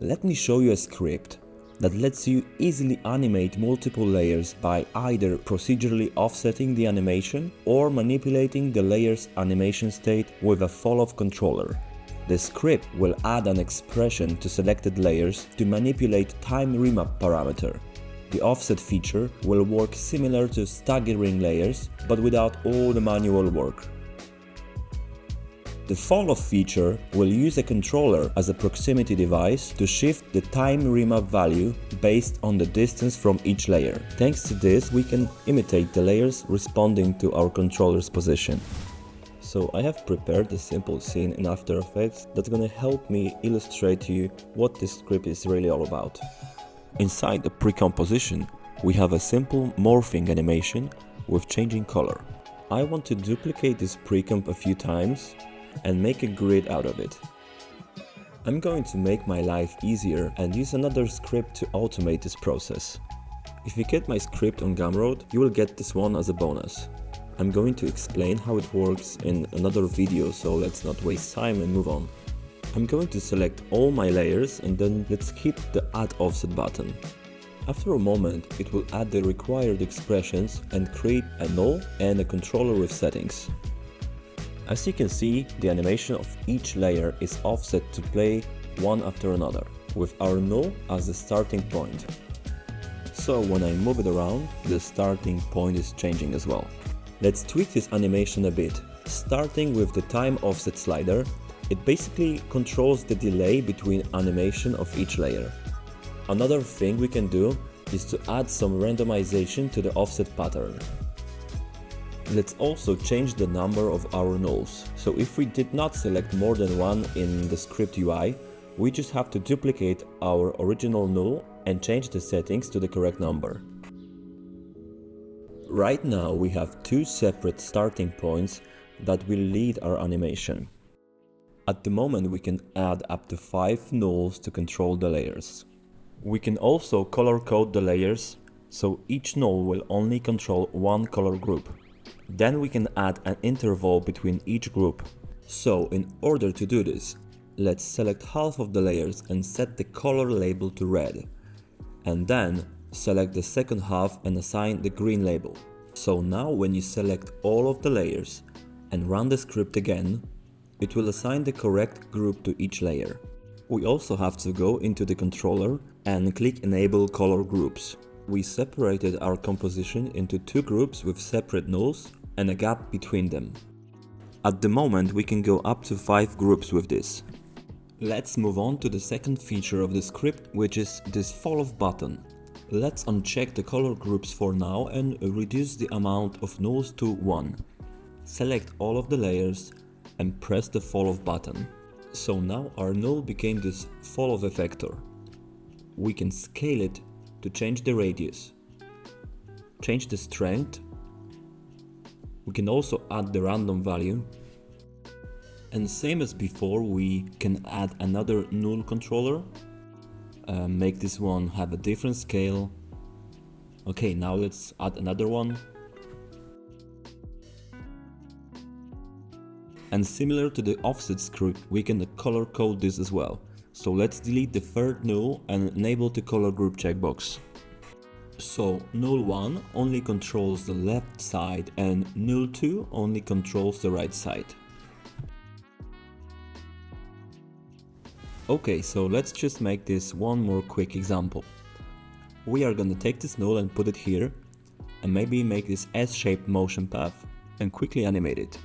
Let me show you a script that lets you easily animate multiple layers by either procedurally offsetting the animation or manipulating the layer's animation state with a Falloff controller. The script will add an expression to selected layers to manipulate Time Remap parameter. The offset feature will work similar to staggering layers, but without all the manual work. The Falloff feature will use a controller as a proximity device to shift the time remap value based on the distance from each layer. Thanks to this, we can imitate the layers responding to our controller's position. So I have prepared a simple scene in After Effects that's gonna help me illustrate to you what this script is really all about. Inside the pre-composition, we have a simple morphing animation with changing color. I want to duplicate this pre-comp a few times and make a grid out of it. I'm going to make my life easier and use another script to automate this process. If you get my script on Gumroad, you will get this one as a bonus. I'm going to explain how it works in another video, so let's not waste time and move on. I'm going to select all my layers and then let's hit the Add Offset button. After a moment, it will add the required expressions and create a null and a controller with settings. As you can see, the animation of each layer is offset to play one after another, with our null as the starting point. So when I move it around, the starting point is changing as well. Let's tweak this animation a bit. Starting with the time offset slider, it basically controls the delay between animation of each layer. Another thing we can do is to add some randomization to the offset pattern. Let's also change the number of our nulls. So if we did not select more than one in the script UI, we just have to duplicate our original null and change the settings to the correct number. Right now we have two separate starting points that will lead our animation. At the moment we can add up to 5 nulls to control the layers. We can also color code the layers, so each null will only control one color group. Then we can add an interval between each group. So in order to do this, let's select half of the layers and set the color label to red. And then select the second half and assign the green label. So now when you select all of the layers and run the script again, it will assign the correct group to each layer. We also have to go into the controller and click Enable Color Groups. We separated our composition into two groups with separate nulls and a gap between them. At the moment we can go up to 5 groups with this. Let's move on to the second feature of the script, which is this Falloff button. Let's uncheck the color groups for now and reduce the amount of nulls to 1. Select all of the layers and press the Falloff button. So now our null became this Falloff effector. We can scale it to change the radius, change the strength. We can also add the random value. And same as before, we can add another null controller, make this one have a different scale. Okay, now let's add another one. And similar to the offset script, we can color code this as well. So let's delete the third null and enable the color group checkbox. So null 1 only controls the left side and null 2 only controls the right side. Okay, so let's just make this one more quick example. We are gonna take this null and put it here and maybe make this S-shaped motion path and quickly animate it.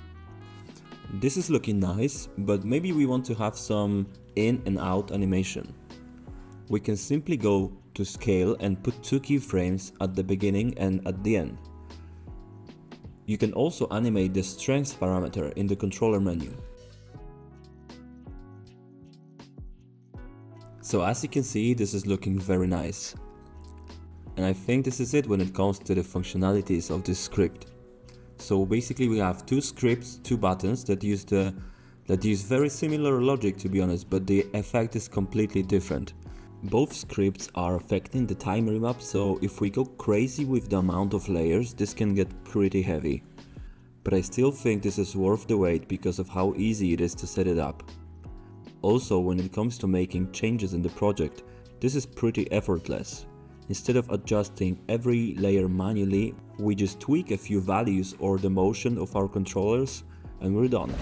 This is looking nice, but maybe we want to have some in and out animation. We can simply go to scale and put 2 keyframes at the beginning and at the end. You can also animate the strength parameter in the controller menu. So as you can see, this is looking very nice. And I think this is it when it comes to the functionalities of this script. So basically we have 2 scripts, 2 buttons that use very similar logic, to be honest, but the effect is completely different. Both scripts are affecting the time remap, so if we go crazy with the amount of layers, this can get pretty heavy. But I still think this is worth the wait because of how easy it is to set it up. Also, when it comes to making changes in the project, this is pretty effortless. Instead of adjusting every layer manually, we just tweak a few values or the motion of our controllers and we're done.